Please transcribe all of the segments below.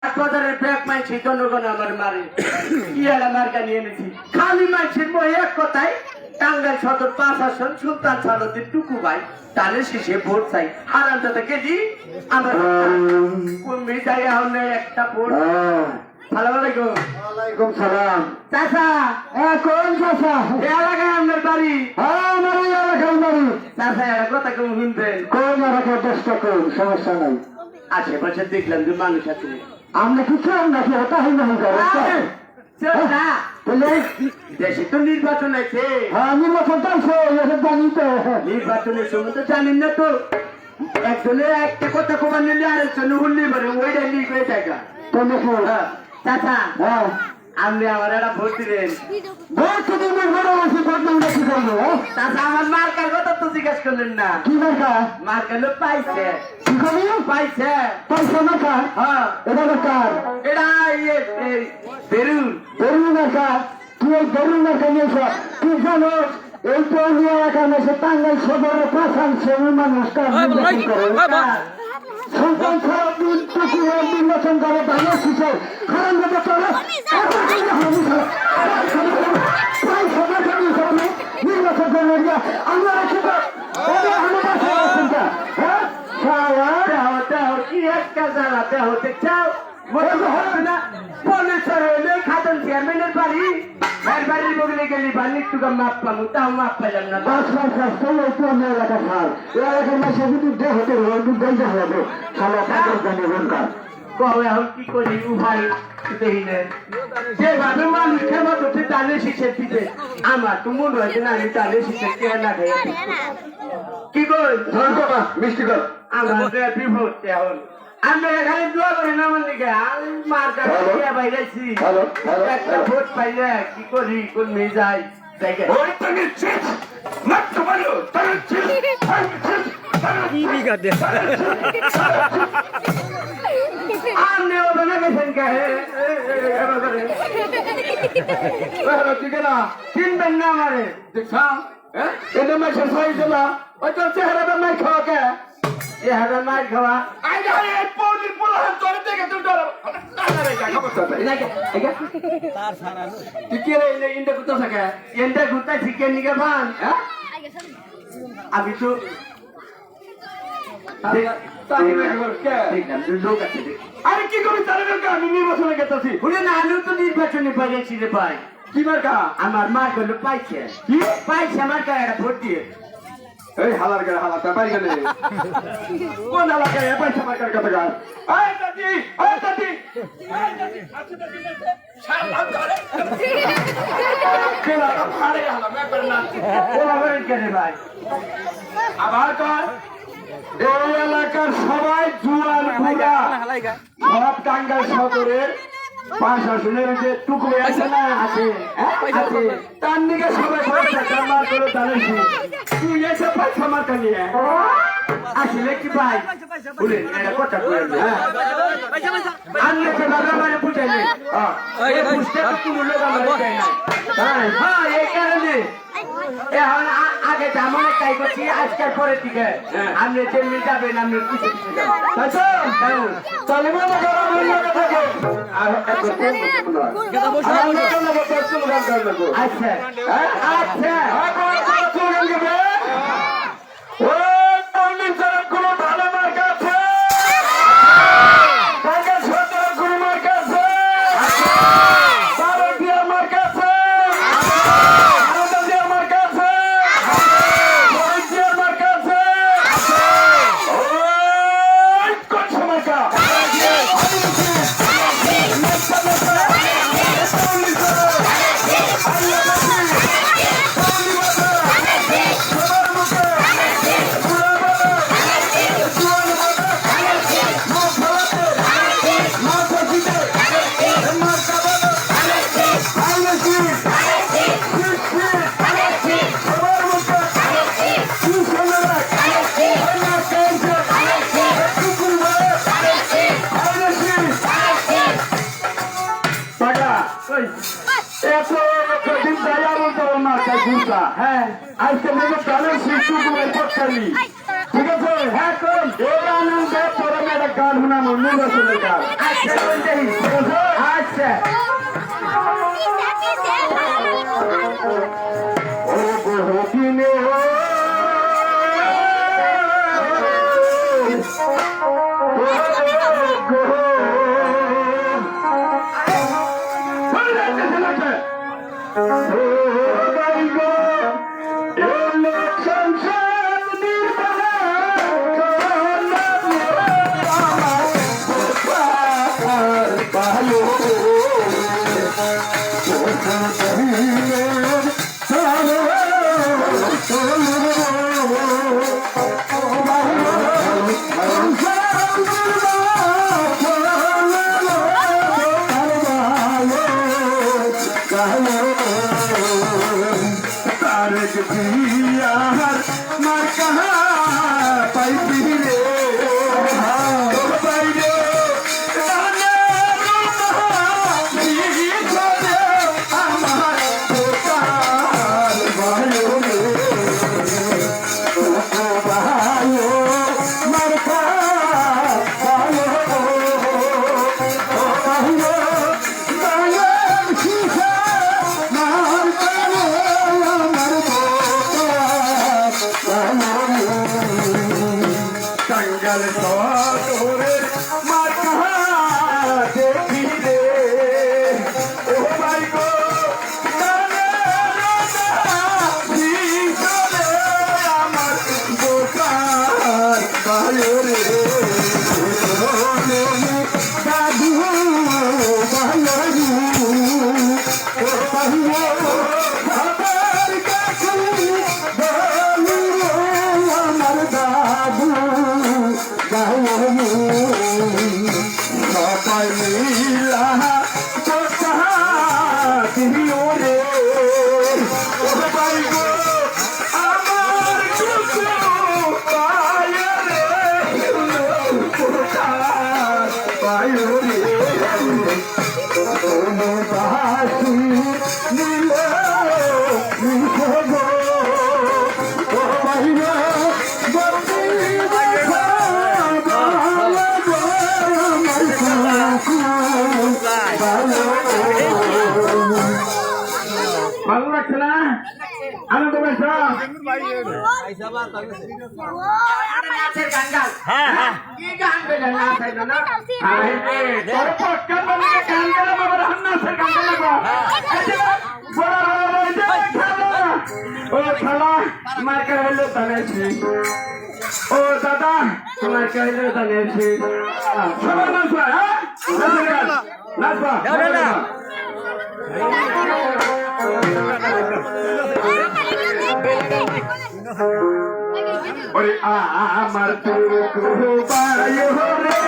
বাজারের ব্যাগ মাইছি জনগণ আমার মারে ইয়ারা মার্কা নিয়ে এনেছি খালি মাইছির বই এক কথায় টাঙ্গাইল সদর 5 আসন সুলতান সালুদ্দিন টুকু ভাই তাহলে শেষে ভোট চাই হারাম দাদা কেজি আমার কুম্ভি জায়গা হলে একটা ভোট। সালাম আলাইকুম। ওয়ালাইকুম সালাম। চাচা কোন চাচা? এলাকায় আপনার বাড়ি? আমার এই এলাকার বাড়ি। চাচা এর কথা কেউ শুনবেন? কোন এলাকার চেষ্টা করুন, সমস্যা নাই। আশেপাশে দেখলাম যে মানুষ আছে আমরা কিছু নাকি ওটা হয় না দেশে তো নির্বাচন আছে। নির্বাচন চলছে, জানি তো। নির্বাচনের সময় তো জানেন না তো একজনের একটা কথা কমান নিলে আরেকজনে উল্লি পারে ওইটা নিয়ে করে টাকা তো দেখো চাচা হ্যাঁ আপনি আমার একটা ভোট দিলেন। ভোট তো দিন বড় বেশি ভোট না কি করবো? চাচা আমার মার্কার কথা তো জিজ্ঞাসা করলেন না। কি মার্কা? মার্কার লোক পাইছে। কি করি? পাইছে পয়সা মার্কা? হ্যাঁ এটা কার? এটা বেরুন বেরুন মার্কা। তুই এই বেরুন মার্কা নিয়েছ তুই জানো এই তো নিয়ে এলাকা মেসে টাঙ্গাইল সদরে পাশান শ্রেণীর মানুষ সন্তান সারাদিন টুকুরের নির্বাচন করে ভালো শিশু খারাপ ভাবে চলে নির্বাচন করে আমরা কি একটা জ্বালাতে হতে চাও মনে হচ্ছে না পনেশ্বর হইলে খাতন চেয়ারম্যানের বাড়ি এর বাড়ির বগলে গেলি বাড়ির টুকা মাপ পাবো তাও মাপ পাইলাম না। এলাকা সার এলাকার মাসে যদি দেহতে বলতে হবে সালা এখন কি করি উভয় দেখি যেভাবে মানুষ খেমা করছে তাহলে শিখে দিতে আমার তো মনে হয় যে না আমি তাহলে শিখে কে না খাই কি কই মিষ্টি কর আমার বিভোট এখন আমি এখানে দোয়া করি না আমার দিকে মার কাছে বাইরেছি একটা ভোট পাইলে কি করি কোন মেয়ে যাই আপনি ওখানে গেছেন কে চিনবেন না আমারে দেখছাম এটা মাছের ছয় দিলা ওই তো চেহারাটা মাই খাওয়া কে চেহারা মাই খাওয়া আমি তো আরে কি করি আমি নির্বাচনে গেছি না আমিও তো নির্বাচনে পাইছি রে ভাই। কি মার্কা? আমার মার গেল পাইছে। কি পাইছে আমার একটা ভোট দিয়ে এই হালার গায়ে হালাটা পাই গেলে কোন এলাকায় পয়সা মার্কার কথা গাছ ভাই আবার কর এই এলাকার সবাই জুয়ান বুড়া সব টাঙ্গাইল সদরের 5 আসনের যে টুকরো আছে না আছে তার দিকে সবাই কামার করে দাঁড়িয়েছি তুই এসে পয়সা মার্কা নিয়ে আসলে কি ভাই বলেন একটা কথা বলেন আমি মানে বুঝাইলেন বুঝতে কোনো লোক আমার হ্যাঁ এই কারণে এখন আগে যেমন তাই করছি আজকের পরের দিকে আপনি যেমনি যাবেন আপনি কিছু কিছু আচ্ছা আচ্ছা হ্যাঁ আজকে মেরে দলের শিশু পড়ালি ঠিক আছে হ্যাঁ কোন এই আনন্দে তোর আমি একটা গান শোনাবো নির্বাচনের গান আচ্ছা কোন দেই ঠিক আছে আচ্ছা ও বহুদিনে টাঙ্গাল শহরের মাথা দেখি রে ও ভাই গো আমার দোকান বায়ু রে দাদু বায়ু ও বায়ু আমার কাছে বলু আমার দাদু সবাই মিলা কথা দিও রে সবাই গো আমার কুকু পায় রে পায় রে কোনো বাসি নিলে নিখো গো সবাই গো ভালো লাগছে না আনন্দ পেয়েছ নাচের গান গান হ্যাঁ হ্যাঁ কি গান গাইলে নাচ হইলো না তোর পটকার বানিয়ে গান গেলে বাবার হান্নাসের গান গেলে ও খালা মার্কার হইলো জানাইছি ও দাদা তোমার কে হইলো জানাইছি সবাই নাচবা হ্যাঁ নাচবা ওরে আমার তুকু বায়ু রে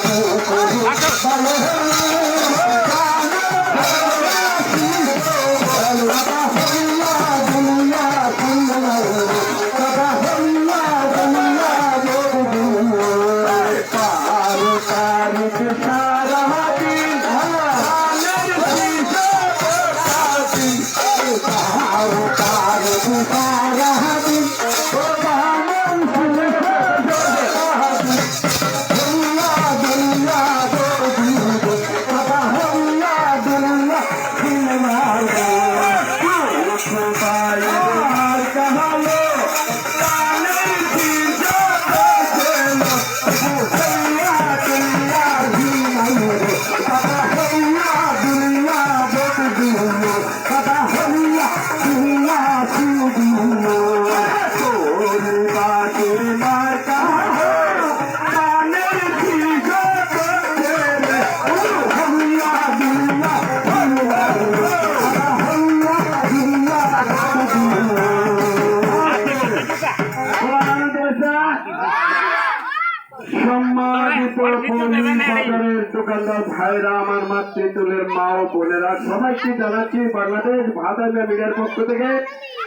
Oh ভাইরা, আমার মাতৃতুলের মা ও বোনেরা, সবাইকে জানাচ্ছি বাংলাদেশ ভাদাইমিয়া মিডিয়ার পক্ষ থেকে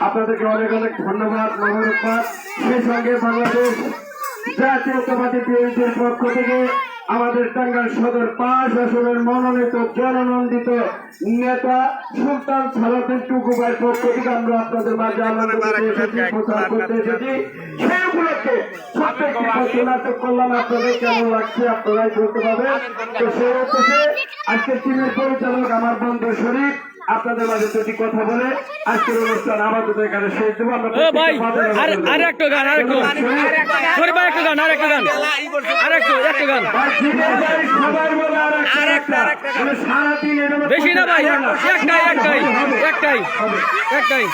আপনাদেরকে অনেক অনেক ধন্যবাদ, মোবারকবাদ। সেই সঙ্গে বাংলাদেশ জাতীয়তাবাদী বিএনপির পক্ষ থেকে আমাদের টাঙ্গাইল সদর 5 আসনের মনোনীত জননন্দিত নেতা সুলতান সালাউদ্দিন টুকু ভাইয়ের পক্ষ থেকে আমরা আপনাদের মাঝে আনন্দ করতে এসেছি, প্রচার করতে এসেছি। সেই উপলক্ষে ছোট্ট একটি পথ নাটক করলাম, আপনাদের কেমন লাগছে আপনারাই বলতে পারবেন। তো সেই উদ্দেশ্যে আজকের টিমের পরিচালক আমার বন্ধু শরীফ আপনাদের মাঝে দুটি কথা বলে আজকের অনুষ্ঠান আপাতত এখানে শেষ দেবো। আমরা আরেকটু গান সবাই বলে সারাদিন বেশি না ভাই, একটাই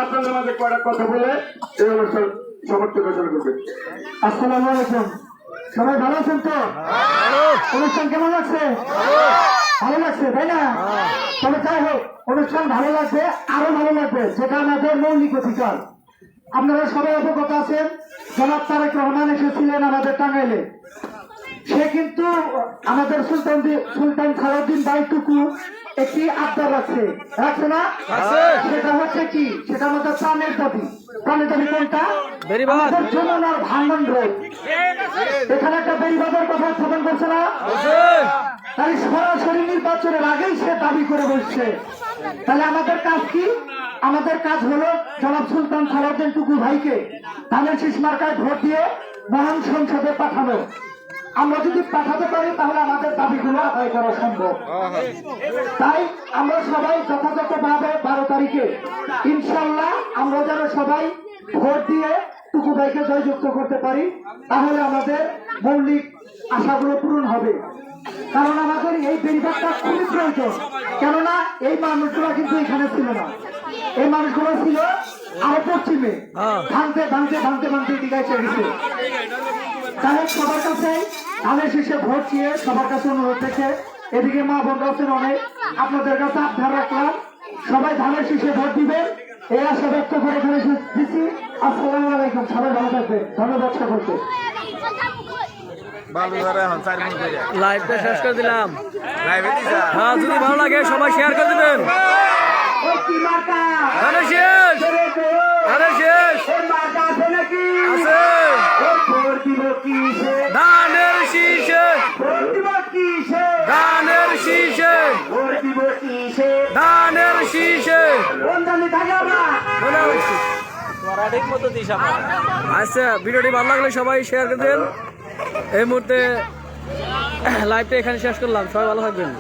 আপনাদের মাঝে কয়েকটা কথা বলে এই অনুষ্ঠান সমাপ্তি ঘোষণা করবে। আসসালামু আলাইকুম, সবাই ভালো আছেন তো? অনুষ্ঠান কেমন লাগছে? ভালো লাগছে তাই না? তবে যাই হোক, অনুষ্ঠান ভালো লাগবে, আরো ভালো লাগবে, সেটা আমাদের মৌলিক অধিকার। আপনারা সবাই অবগত আছেন, জনাব তারেক রহমান এসেছিলেন আমাদের টাঙ্গাইলে। সে কিন্তু আমাদের সুলতান সালাউদ্দিন বাইটুকু একটি আবদার রাখছে না? সেটা হচ্ছে কি, সেটা আমাদের প্রাণের দাবি। প্রাণের দাবি কোনটা? আমাদের যমুনার ভাঙন রোড, এখানে একটা বেরিবাদের কথা উত্থাপন করছে না? তাই সরাসরি নির্বাচনের আগেই সে দাবি করে বসছে। তাহলে আমাদের কাজ কি? আমাদের কাজ হলো জনাব সুলতান সালাউদ্দিন টুকু ভাইকে ধানের শীষ মার্কায় ভোট দিয়ে মহান সংসদে পাঠানো। আমরা যদি পাঠাতে পারি তাহলে আমাদের দাবিগুলো আদায় করা সম্ভব। তাই আমরা সবাই যথাযথভাবে 12 তারিখে ইনশাল্লাহ আমরা যেন সবাই ভোট দিয়ে টুকু ভাইকে জয়যুক্ত করতে পারি, তাহলে আমাদের মৌলিক আশাগুলো পূরণ হবে। কারণ আমাদের এই বেরিবাদটা খুবই প্রয়োজন, কেননা এই মানুষগুলো কিন্তু এখানে ছিল না, এই মানুষগুলো ছিল আরো পশ্চিমে, ভাঙতে ভাঙতে ভাঙতে ভাঙতে দিঘায় গেছে। তাহলে সবার কাছে ধানের শীষে ভোট চেয়ে সবার কাছে অনুরোধ থেকে, এদিকে মা বোনরা আছেন অনেক, আপনাদের কাছে আবদার রাখলাম সবাই ধানের শীষে ভোট দিবেন, এই আশা ব্যক্ত করে এখানে দিচ্ছি। আসসালামু আলাইকুম, সবাই ভালো থাকবে, ধন্যবাদ সকলকে। লাইভটা শেষ করে দিলাম। হ্যাঁ, যদি ভালো লাগে সবাই শেয়ার করে দিবেন। শেষ আছে। কিসে ধানের শীষে ভোট দিব কিসে ধানের শীষে ভোট দিব কিসে ধানের শীষে কোন জানি থাকে আমরা মনে হচ্ছে আচ্ছা ভিডিওটি ভালো লাগলে সবাই শেয়ার করে দেন এই মুহূর্তে লাইভটা এখানে শেষ করলাম সবাই ভালো থাকবেন